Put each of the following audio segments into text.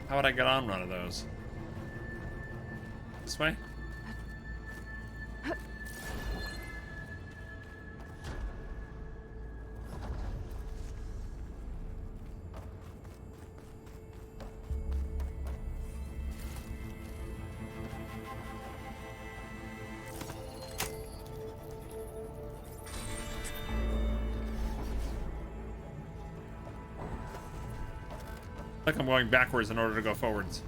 How would I get on one of those? This way? Like I'm going backwards in order to go forwards.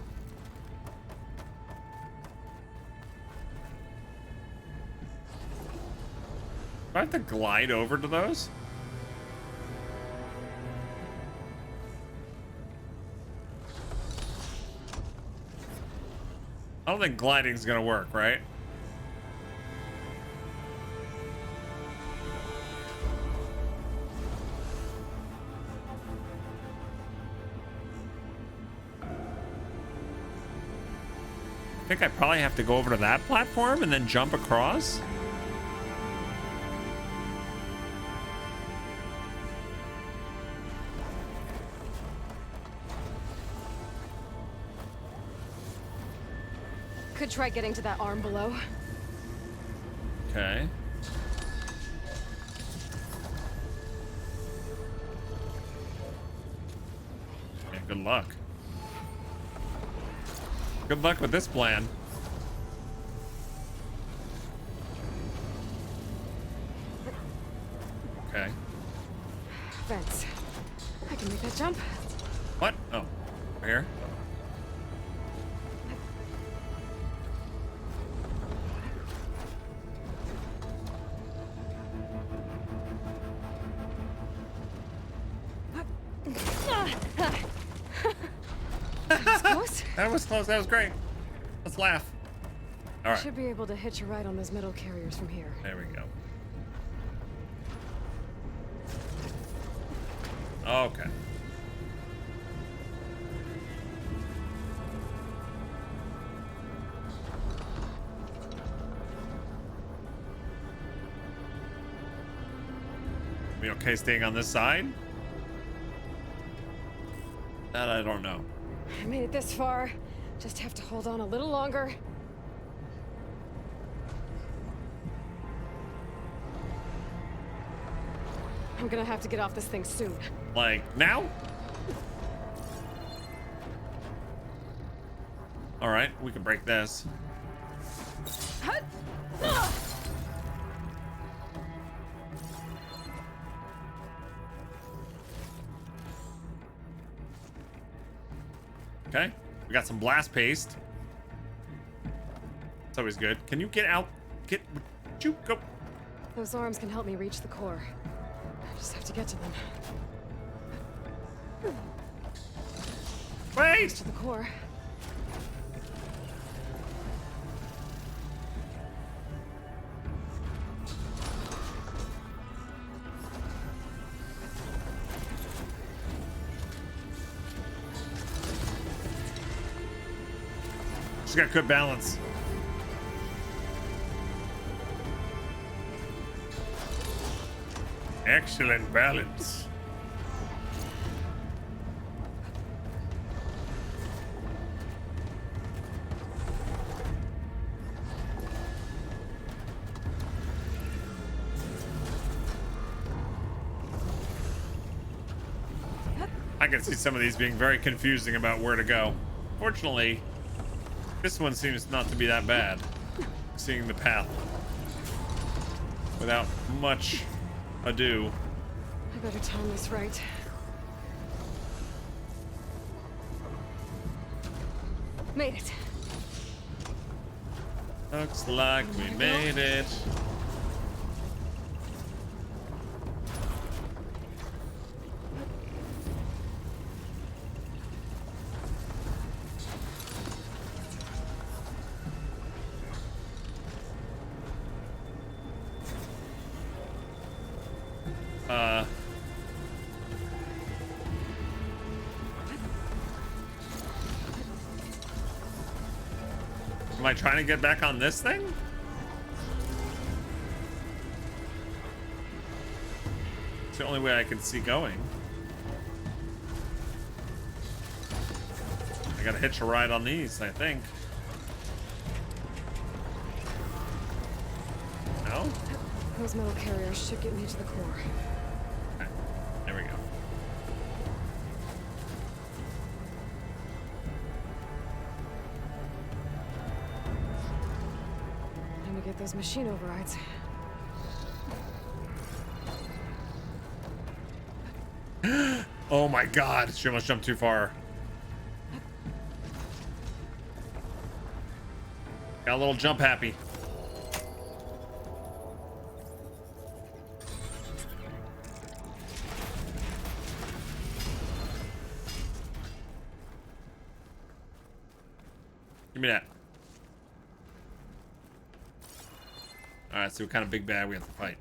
Do I have to glide over to those? I don't think gliding's gonna work, right? I think I probably have to go over to that platform and then jump across. Could try getting to that arm below. Okay. Yeah, good luck. Good luck with this plan. Okay. Vents. I can make that jump. What? Oh, right here. Close. That was close. That was great. Let's laugh. All right. Should be able to hitch a ride on those metal carriers from here. There we go. Okay. We okay staying on this side? That I don't know. I made it this far. Just have to hold on a little longer. I'm gonna have to get off this thing soon. Like, now? Alright, we can break this. Okay, we got some blast paste. It's always good. Can you get out? Would you go? Those arms can help me reach the core. I just have to get to them. Wait! To the core. She's got good balance. Excellent balance. I can see some of these being very confusing about where to go. Fortunately, this one seems not to be that bad. Seeing the path without much ado. I better time this right. Made it. Looks like we made it. Am I trying to get back on this thing? It's the only way I can see going. I gotta hitch a ride on these, I think. No? Those metal carriers should get me to the core. Okay. There we go. Time to get those machine overrides. Oh my god, she almost jumped too far. Got a little jump happy. Give me that. Alright, so what kind of big bad we have to fight?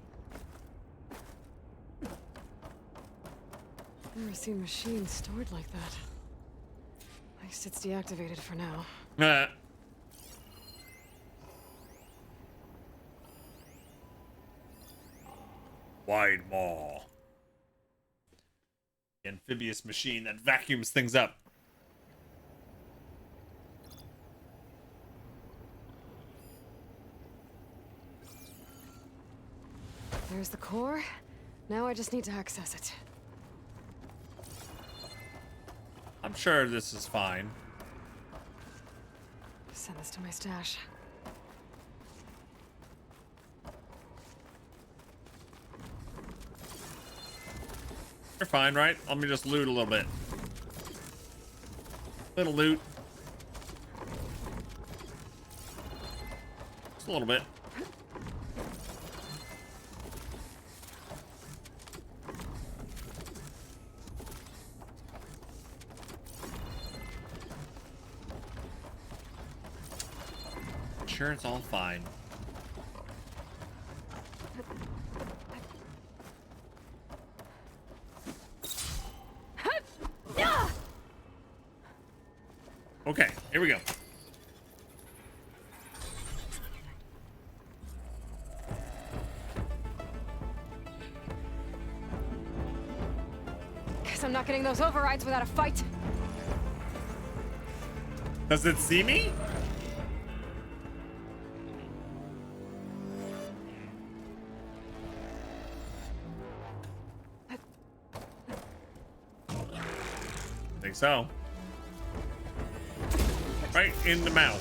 Never seen machines stored like that. At least it's deactivated for now. Wide maw. Amphibious machine that vacuums things up. There's the core. Now I just need to access it. I'm sure this is fine. Send this to my stash. You're fine, right? Let me just loot a little bit. Little loot. Just a little bit. Sure, it's all fine. Okay, here we go. Guess I'm not getting those overrides without a fight. Does it see me? I think so. Right in the mouth.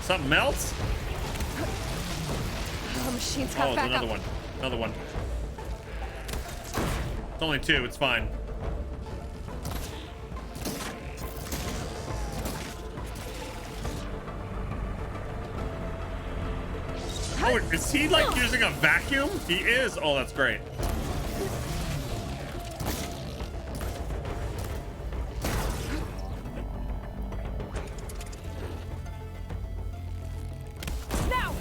Something melts? Oh, machine's got Oh, back another up. one. Another one. It's only two. It's fine. Oh, is he like using a vacuum? He is. Oh, that's great. Now!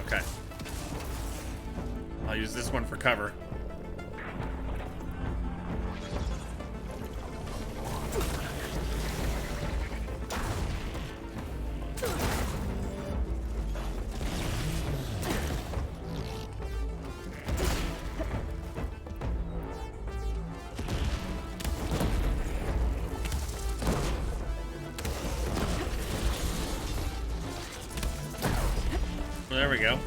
Okay. I'll use this one for cover. There we go.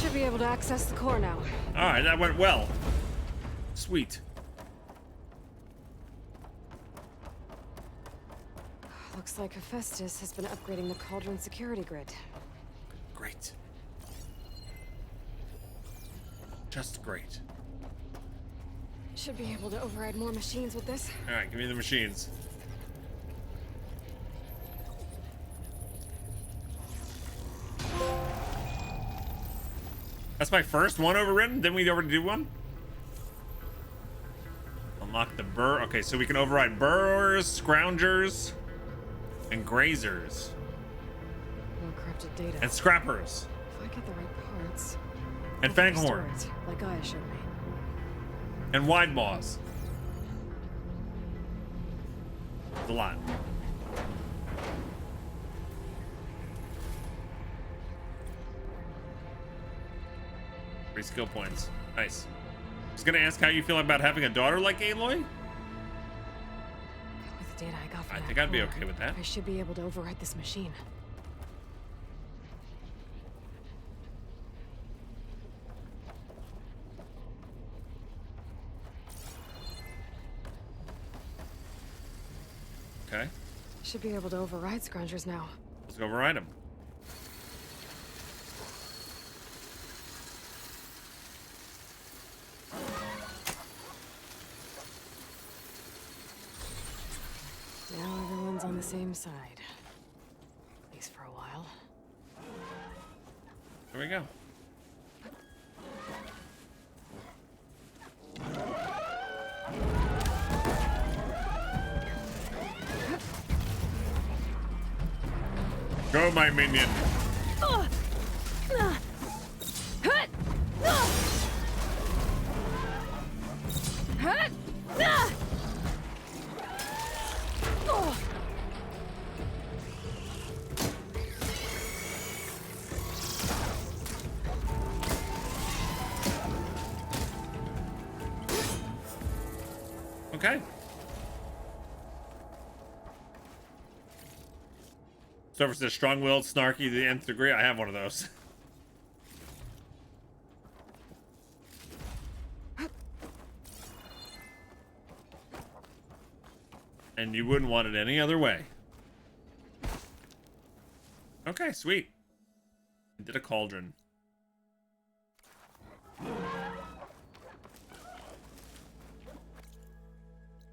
Should be able to access the core now. All right, that went well. Sweet. Looks like Hephaestus has been upgrading the Cauldron security grid. Great. Just great. Should be able to override more machines with this. All right, give me the machines. That's my first one overridden? Didn't we already do one? Unlock the burr. Okay, so we can override burrowers, scroungers, and grazers. No encrypted data. And scrappers. If I get the right parts. And I can Fanghorn. restore it, like Gaia showed me. And Wide Maws. A lot. 3 skill points. Nice. I was gonna ask how you feel about having a daughter like Aloy. With the data I got from I that think I'd be core, okay with that. I should be able to override this machine. Okay. Should be able to override scroungers now. Let's go override him. Now everyone's on the same side. At least for a while. There we go. Go, my minion. Okay. So says strong-willed, snarky to the nth degree. I have one of those. And you wouldn't want it any other way. Okay, sweet. I did a cauldron.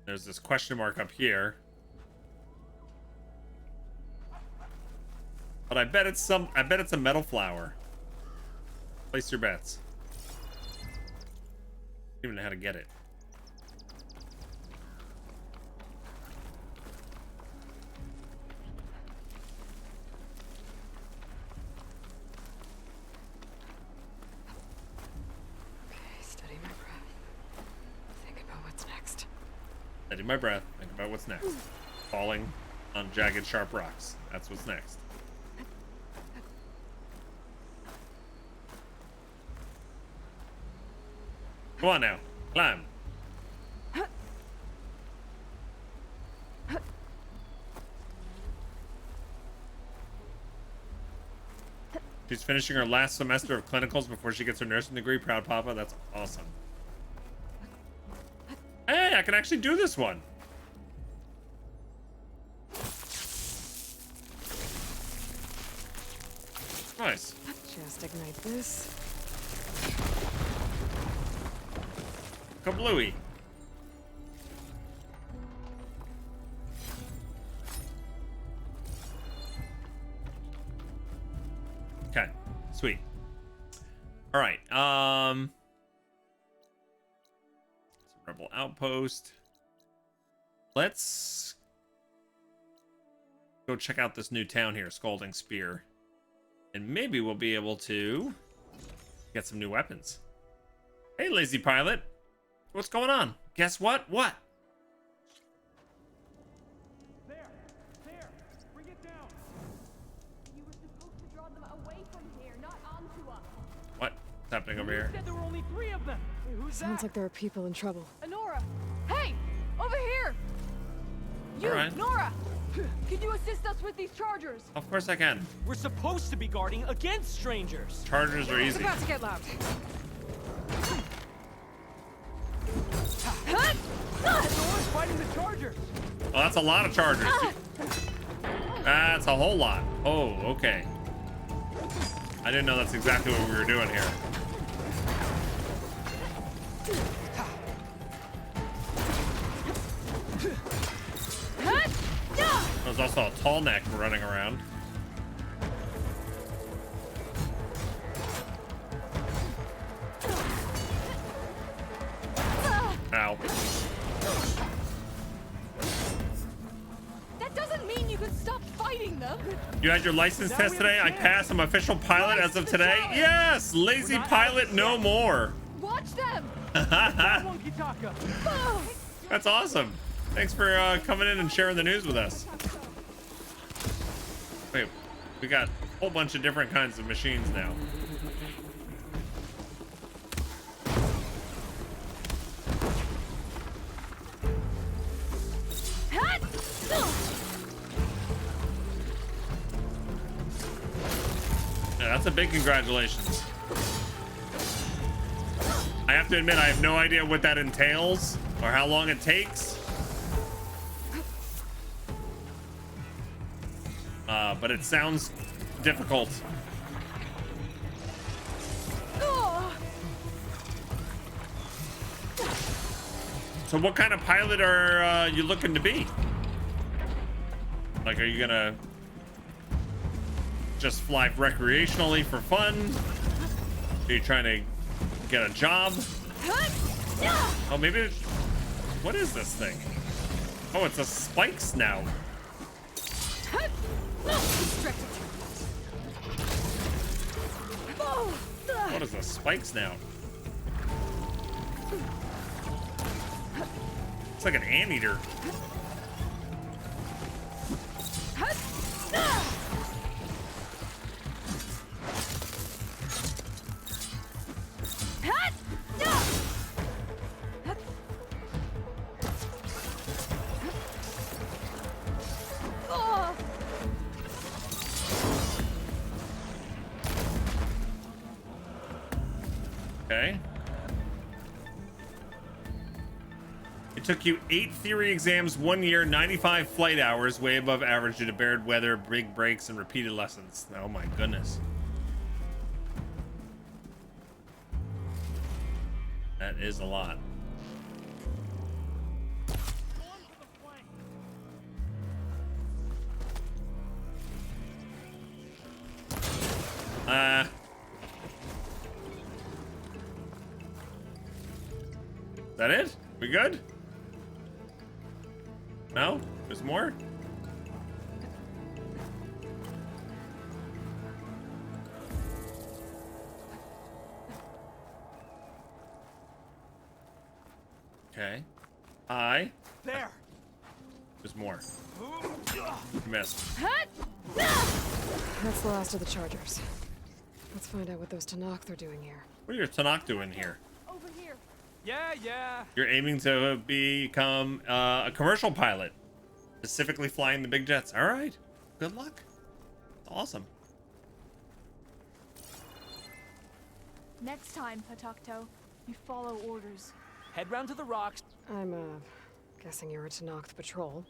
There's this question mark up here. But I bet it's a metal flower. Place your bets. I don't even know how to get it. Okay, steady my breath. Think about what's next. Steady my breath. Think about what's next. Falling on jagged, sharp rocks. That's what's next. Come on now. Climb. She's finishing her last semester of clinicals before she gets her nursing degree. Proud Papa. That's awesome. Hey, I can actually do this one. Nice. Just ignite this. Kablooey. Okay, sweet. All right. Rebel outpost. Let's go check out this new town here, Scalding Spear. And maybe we'll be able to get some new weapons. Hey, lazy pilot. What's going on? Guess what? What? There! Bring it down! You were supposed to draw them away from here, not onto us. What's happening over here? You said there were only 3 of them! Wait, who's Sounds that? like there are people in trouble. Nora! Hey! Over here! You, All right. Nora! Can you assist us with these chargers? Of course I can. We're supposed to be guarding against strangers! Chargers are It's easy. about to get loud. Nora's fighting the chargers! Well, that's a lot of chargers. That's a whole lot. Oh, okay. I didn't know that's exactly what we were doing here. There's also a tall neck running around. Ow. That doesn't mean you can stop fighting them! You had your license Now test we have a today. I chance. passed. I'm official pilot as of today. Yes, lazy We're not pilot out no yet. more. Watch them! That one, Kitaka. That's awesome. Thanks for coming in and sharing the news with us. Wait, we got a whole bunch of different kinds of machines now. Yeah, that's a big congratulations. I have to admit, I have no idea what that entails or how long it takes. But it sounds difficult. So what kind of pilot are you looking to be? Like, are you gonna just fly recreationally for fun? Are you trying to get a job? Oh, maybe it's... What is this thing? Oh, it's a spike snout. What is a spike snout? It's like an anteater. Okay. It took you 8 theory exams, 1 year, 95 flight hours, way above average due to bad weather, big breaks, and repeated lessons. Oh my goodness. That is a lot. Is that it? We good? No? There's more? Okay. Hi. There. There's more. You missed. That's the last of the Chargers. Let's find out what those Tanakh are doing here. What are your Tanakh doing here? Over here. Yeah. You're aiming to become a commercial pilot, specifically flying the big jets. All right. Good luck. Awesome. Next time, Patakto, you follow orders. Head round to the rocks. I'm, guessing you're a Tanakh patrol.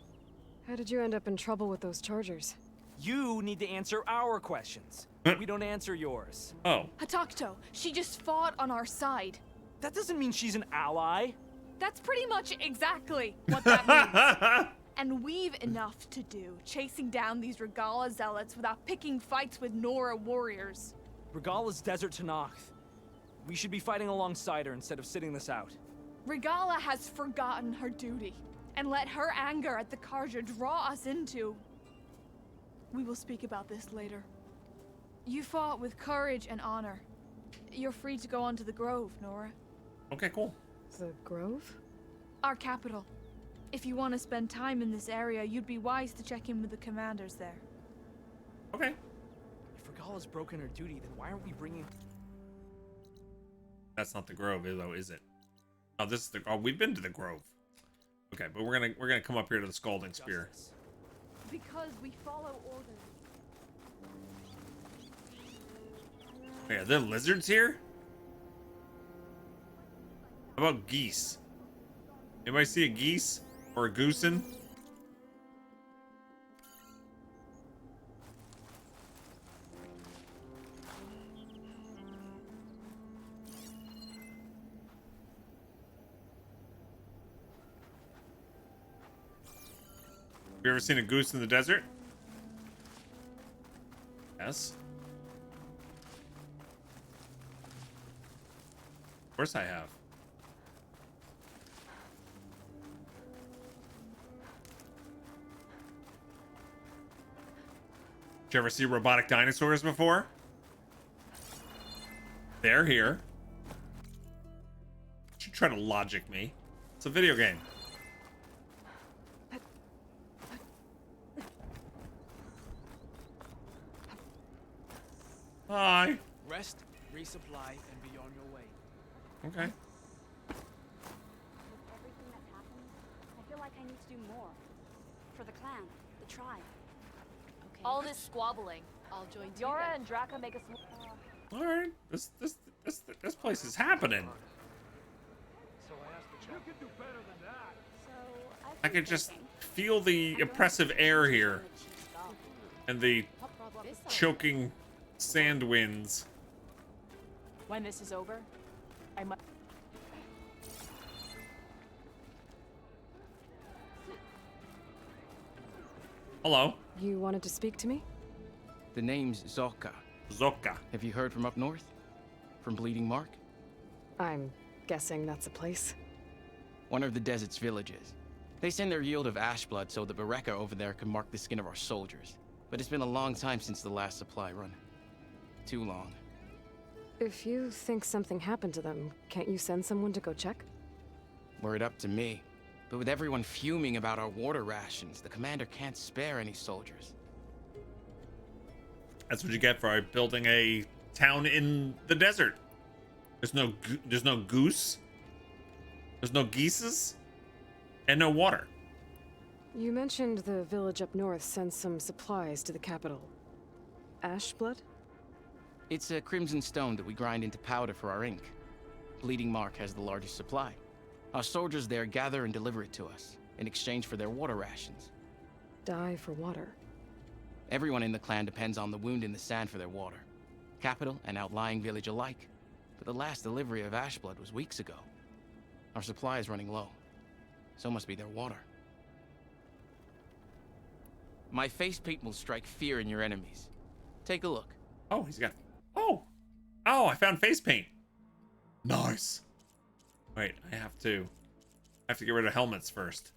How did you end up in trouble with those Chargers? You need to answer our questions. We don't answer yours. Oh. Patakto, she just fought on our side. That doesn't mean she's an ally. That's pretty much exactly what that means. And we've enough to do, chasing down these Regala zealots without picking fights with Nora warriors. Regala's desert Tanakh. We should be fighting alongside her instead of sitting this out. Regala has forgotten her duty, and let her anger at the Karja draw us into... We will speak about this later. You fought with courage and honor. You're free to go on to the Grove, Nora. Okay, cool. The Grove? Our capital. If you want to spend time in this area, you'd be wise to check in with the commanders there. Okay. If Regala's broken her duty, then why aren't we bringing... That's not the Grove, though, is it? Oh, this is the... Oh, we've been to the Grove. Okay, but we're gonna come up here to the Scalding Spear. justice? Because we follow orders. Yeah, are there lizards here? How about geese? Anybody see a geese? Or a goosen? Have you ever seen a goose in the desert? Yes. Of course I have. you ever see robotic dinosaurs before? They're here. Should try to logic me. It's a video game. Hi. Rest, resupply, and be on your way. Okay. With everything that's happened, I feel like I need to do more. For the clan, the tribe. Okay. All this squabbling. I'll join Yara and Draka make us All right. This place is happening. I can just feel the oppressive air here and the choking sand winds. When this is over, I must. Hello. You wanted to speak to me? The name's Zoka. Zoka. Have you heard from up north? From Bleeding Mark? I'm guessing that's a place. One of the desert's villages. They send their yield of ash blood so the Bereka over there can mark the skin of our soldiers. But it's been a long time since the last supply run. Too long. If you think something happened to them, can't you send someone to go check? Were it up to me. But with everyone fuming about our water rations, the commander can't spare any soldiers. That's what you get for building a town in the desert. There's no goose. There's no geeses. And no water. You mentioned the village up north sent some supplies to the capital. Ash blood? It's a crimson stone that we grind into powder for our ink. Bleeding Mark has the largest supply. Our soldiers there gather and deliver it to us, in exchange for their water rations. Die for water. Everyone in the clan depends on the wound in the sand for their water. Capital and outlying village alike. But the last delivery of ash blood was weeks ago. Our supply is running low. So must be their water. My face paint will strike fear in your enemies. Take a look. Oh, he's got... Oh! Oh, I found face paint. Nice. Wait, I have to get rid of helmets first.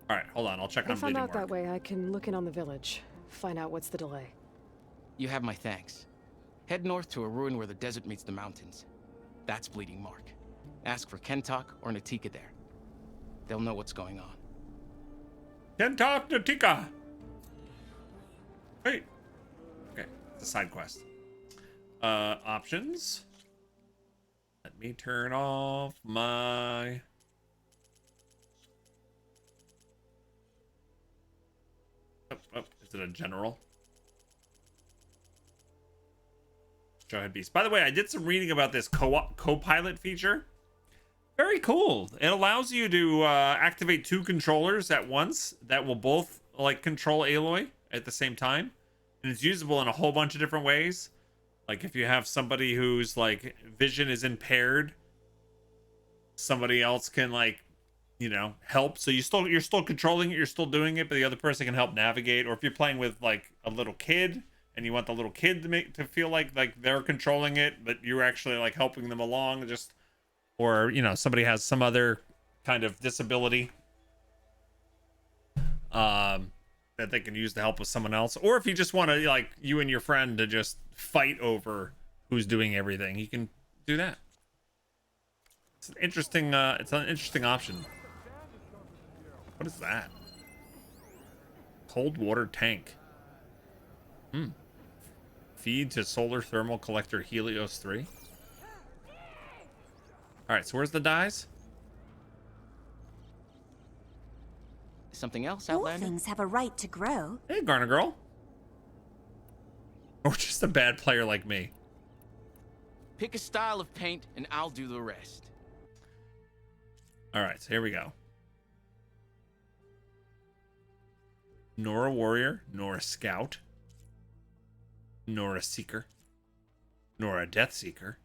All right, hold on. I'll check on If I'm Bleeding out that Mark. way, I can look in on the village. Find out what's the delay. You have my thanks. Head north to a ruin where the desert meets the mountains. That's Bleeding Mark. Ask for Kentok or Natika there. They'll know what's going on. Kentok Natika. Wait. Okay, it's a side quest. Options. Let me turn off my... Oh, is it a general? Jawhead Beast. By the way, I did some reading about this co-pilot feature. Very cool. It allows you to activate two controllers at once that will both like control Aloy at the same time. And it's usable in a whole bunch of different ways. Like if you have somebody whose like vision is impaired, somebody else can like, you know, help. So you're still controlling it, you're still doing it, but the other person can help navigate. Or if you're playing with like a little kid and you want the little kid to feel like they're controlling it, but you're actually like helping them along, just, or you know, somebody has some other kind of disability that they can use to help with someone else. Or if you just want to, like, you and your friend to just fight over who's doing everything, you can do that. It's an interesting option. What is that? Cold water tank. Feed to solar thermal collector Helios 3. All right, so where's the dyes? Something else, All Outlander? things have a right to grow. Hey, Garner Girl. Or just a bad player like me. Pick a style of paint and I'll do the rest. All right, so here we go. Nor a warrior, nor a scout, nor a seeker, nor a death seeker.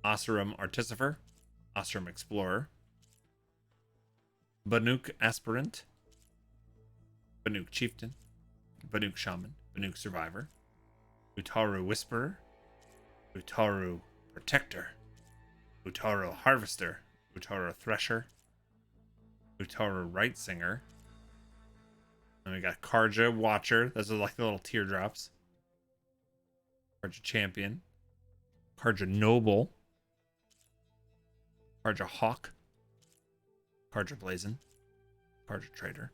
Oseram artificer, Oseram explorer, Banuk aspirant, Banuk chieftain, Banuk shaman, Banuk survivor, Utaru whisperer, Utaru protector, Utaru harvester, Utaru thresher, Utaru right singer, And we got Karja Watcher. Those are like the little teardrops. Karja Champion. Karja Noble. Karja Hawk. Karja Blazon. Karja Trader.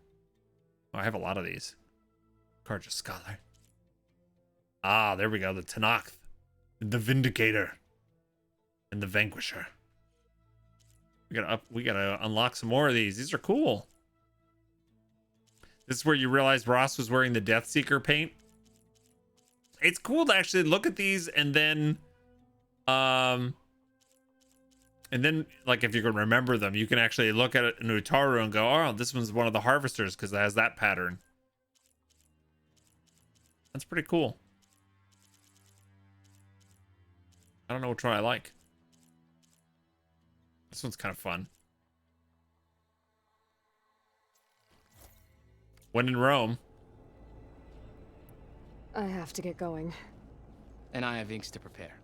Oh, I have a lot of these. Karja Scholar. Ah, there we go. The Tanakh. The Vindicator. And the Vanquisher. We gotta unlock some more of these. These are cool. This is where you realize Ross was wearing the Deathseeker paint. It's cool to actually look at these and then like if you can remember them, you can actually look at it in Utaru and go, oh, this one's one of the harvesters because it has that pattern. That's pretty cool. I don't know which one I like. This one's kind of fun. When in Rome. I have to get going. And I have inks to prepare.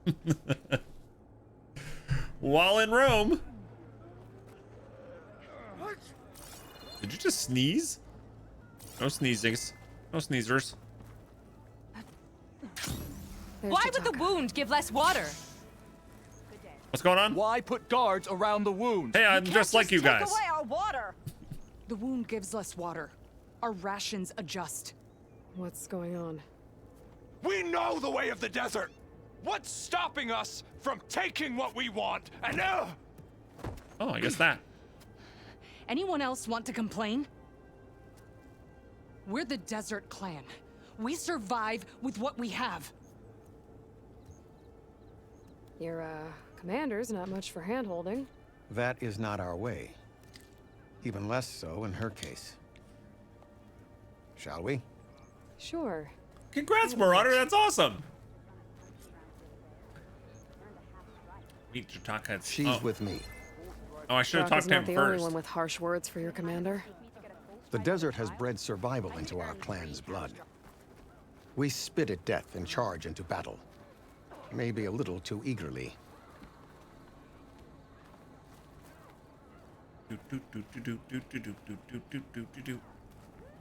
While in Rome. Did you just sneeze? No sneezings. No sneezers. Why would the wound give less water? What's going on? Why put guards around the wound? Hey, I'm just like you guys. Take away our water. The wound gives less water. Our rations adjust. What's going on? We know the way of the desert! What's stopping us from taking what we want? And Oh, I guess that. Anyone else want to complain? We're the Desert Clan. We survive with what we have. Your, commander's not much for hand-holding. That is not our way. Even less so in her case. Shall we? Sure. Congrats, Marauder. That's awesome. Meet Jataka. She's with me. Oh, I should have Brock talked is to not him the first. only one with harsh words for your commander. The desert has bred survival into our clan's blood. We spit at death and charge into battle. Maybe a little too eagerly.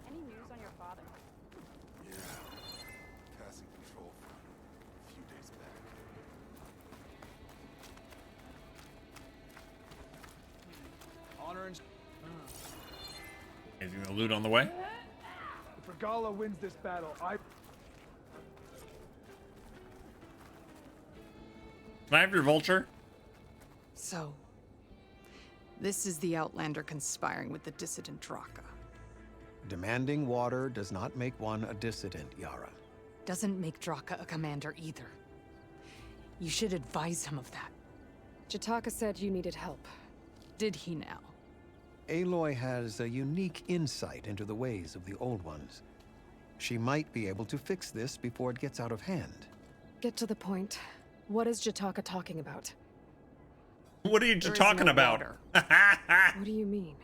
Any news on your father? Yeah. Passing control for a few days back. Honor and... Anything to loot on the way? If Regala wins this battle, Can I have your vulture? So, this is the Outlander conspiring with the dissident Draka. Demanding water does not make one a dissident, Yara. Doesn't make Draka a commander either. You should advise him of that. Jataka said you needed help. Did he now? Aloy has a unique insight into the ways of the Old Ones. She might be able to fix this before it gets out of hand. Get to the point. What is Jataka talking about? What are you There is talking no about? water. What do you mean?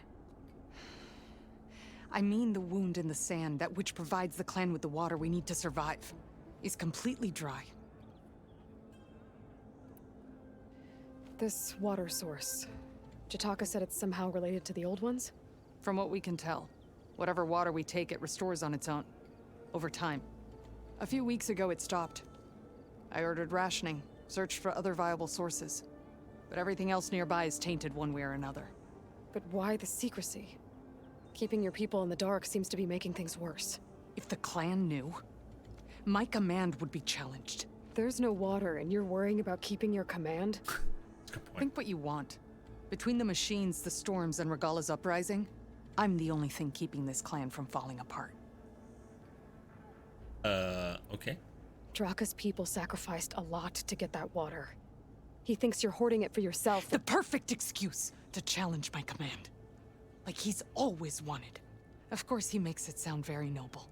I mean the wound in the sand, that which provides the clan with the water we need to survive, is completely dry. This water source. Jataka said it's somehow related to the old ones? From what we can tell, whatever water we take, it restores on its own. Over time. A few weeks ago, it stopped. I ordered rationing, searched for other viable sources. But everything else nearby is tainted one way or another. But why the secrecy? Keeping your people in the dark seems to be making things worse. If the clan knew, my command would be challenged. There's no water and you're worrying about keeping your command? Good point. Think what you want. Between the machines, the storms, and Regala's uprising, I'm the only thing keeping this clan from falling apart. Okay. Draka's people sacrificed a lot to get that water. He thinks you're hoarding it for yourself. The perfect excuse to challenge my command. Like he's always wanted. Of course he makes it sound very noble.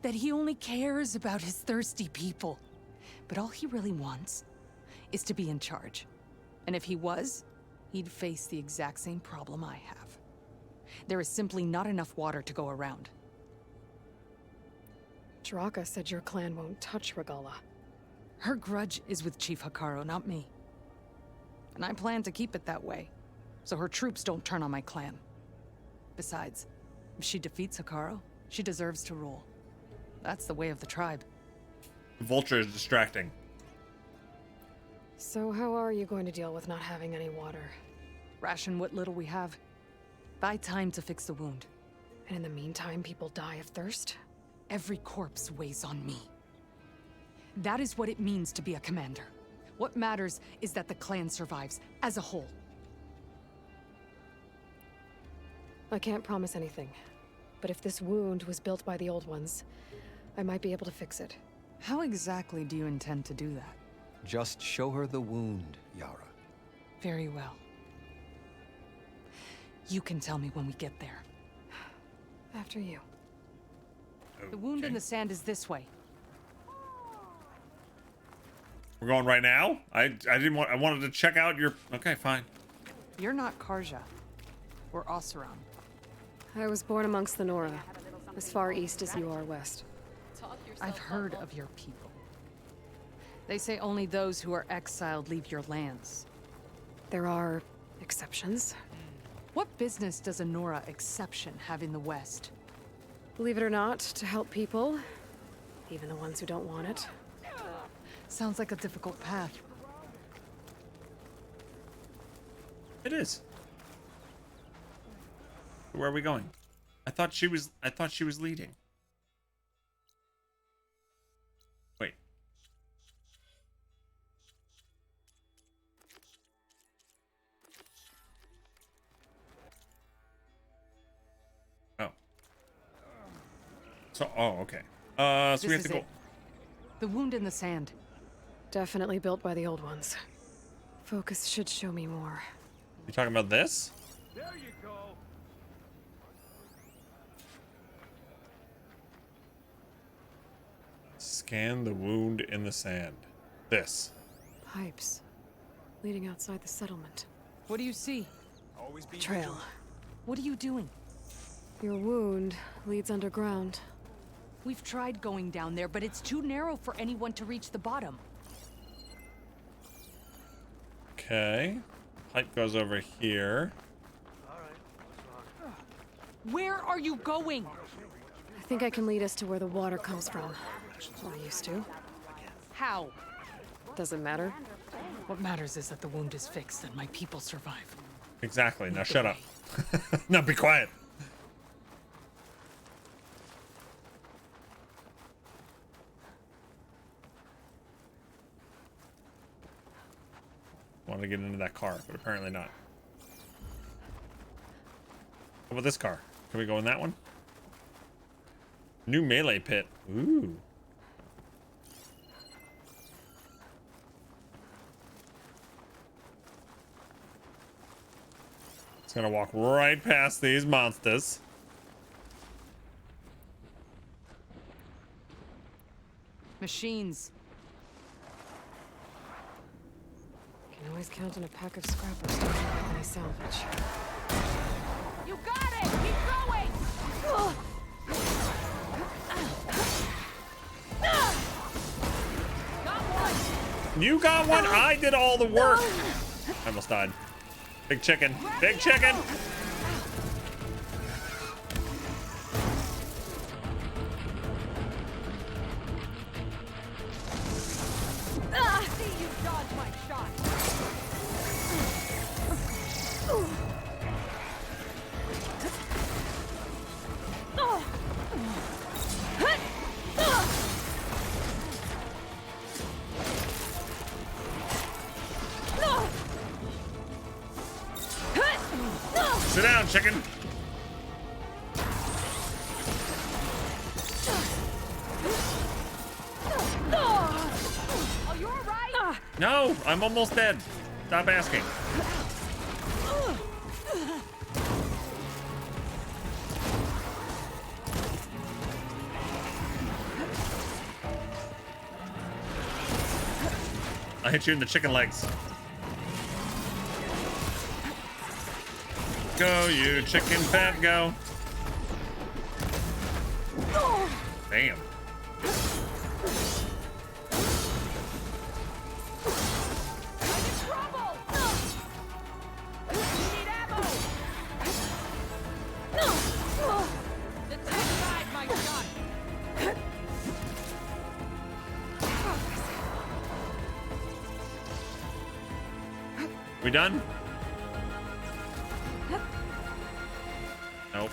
That he only cares about his thirsty people. But all he really wants is to be in charge. And if he was, he'd face the exact same problem I have. There is simply not enough water to go around. Draka said your clan won't touch Regala. Her grudge is with Chief Hikaru, not me. And I plan to keep it that way, so her troops don't turn on my clan. Besides, If she defeats Hikaru, she deserves to rule. That's the way of the tribe. The vulture is distracting. So how are you going to deal with not having any water? Ration what little we have. Buy time to fix the wound. And in the meantime, people die of thirst? Every corpse weighs on me. That is what it means to be a commander. What matters is that the clan survives, as a whole. I can't promise anything. But if this wound was built by the old ones, I might be able to fix it. How exactly do you intend to do that? Just show her the wound, Yara. Very well. You can tell me when we get there. After you. The wound in the sand is this way. We're going right now? I wanted to check out your... Okay, fine. You're not Karja. Or Oseram. I was born amongst the Nora, as far east as you are west. I've heard of your people. They say only those who are exiled leave your lands. There are exceptions. What business does a Nora exception have in the West? Believe it or not, to help people, even the ones who don't want it. Sounds like a difficult path. It is. Where are we going? I thought she was leading. Wait. Oh. So, okay. So we have to go. The wound in the sand. Definitely built by the old ones. Focus should show me more. You talking about this? There you go. Scan the wound in the sand. This. Pipes. Leading outside the settlement. What do you see? Always be Trail. vigilant. What are you doing? Your wound leads underground. We've tried going down there, but it's too narrow for anyone to reach the bottom. Okay. Pipe goes over here. Where are you going? I think I can lead us to where the water comes from. Or used to. How? Doesn't matter. What matters is that the wound is fixed and my people survive. Exactly. Now shut up. Now be quiet. Wanted to get into that car, but apparently not. How about this car? Can we go in that one? New melee pit. Ooh. It's gonna walk right past these monsters. Machines. Can always count on a pack of scrappers to pick any salvage. You got it! Keep going! Got one! You got one? I did all the work. I almost died. Big chicken. Big chicken! See you dodge my shot! Sit down, chicken. Oh, you're right! No, I'm almost dead. Stop asking. I hit you in the chicken legs. Go, you chicken fat, go. Damn. I'm in trouble! Need ammo! We done? Nope.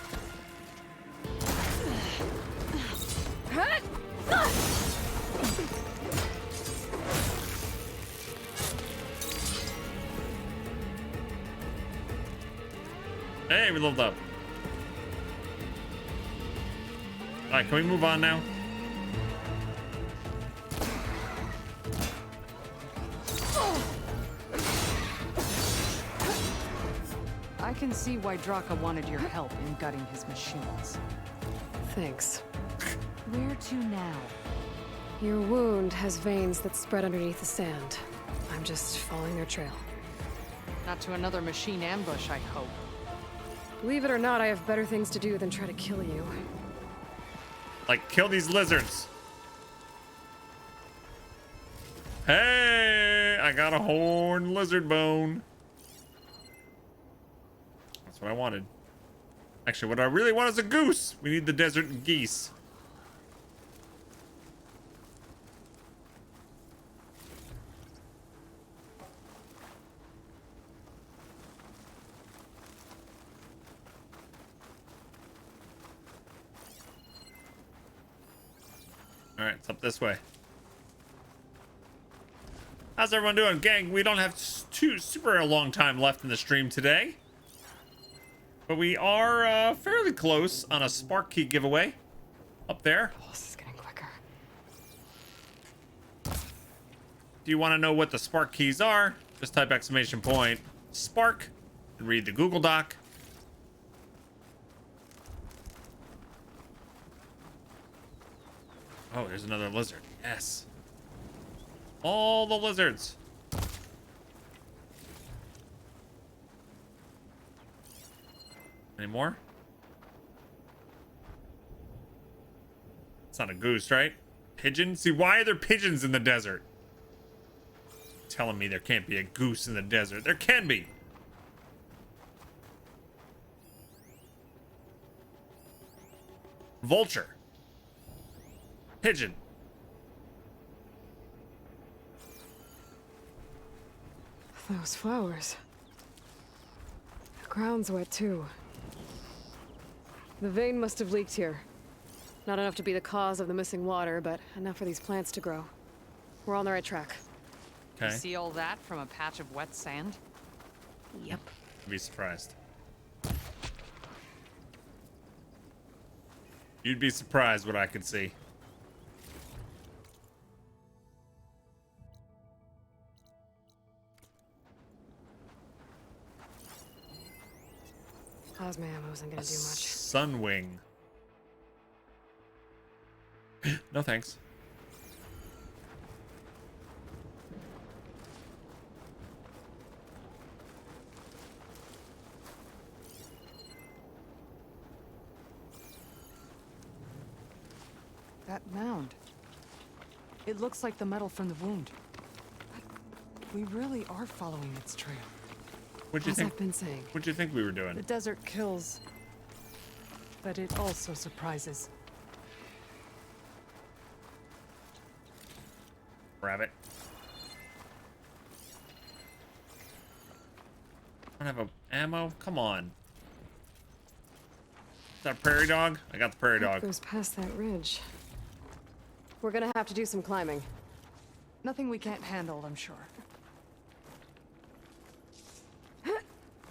Hey, we leveled up. All right, can we move on now? I can see why Draka wanted your help in gutting his machines. Thanks. Where to now? Your wound has veins that spread underneath the sand. I'm just following their trail. Not to another machine ambush, I hope. Believe it or not, I have better things to do than try to kill you. Like, kill these lizards. Hey, I got a horned lizard bone. That's what I wanted. Actually, what I really want is a goose. We need the desert geese. All right, it's up this way. How's everyone doing? Gang, we don't have too super a long time left in the stream today. But we are fairly close on a spark key giveaway. Up there. Oh, this is getting quicker. Do you want to know what the spark keys are? Just type !spark and read the Google Doc. Oh, there's another lizard. Yes. All the lizards. Any more? It's not a goose, right? Pigeon? See, why are there pigeons in the desert? Telling me there can't be a goose in the desert. There can be. Vulture. Pigeon. Those flowers. The ground's wet too. The vein must have leaked here. Not enough to be the cause of the missing water, but enough for these plants to grow. We're on the right track. Okay. You see all that from a patch of wet sand? Yep. Be surprised. You'd be surprised what I could see. Plasma ammo isn't gonna do much. Sunwing. No thanks. That mound. It looks like the metal from the wound. We really are following its trail. What'd you As think? I've been saying. What'd you think we were doing? The desert kills, but it also surprises. Rabbit. I don't have a ammo. Come on. Is that a prairie dog? I got the prairie It dog. goes past that ridge. We're gonna have to do some climbing. Nothing we can't handle, I'm sure.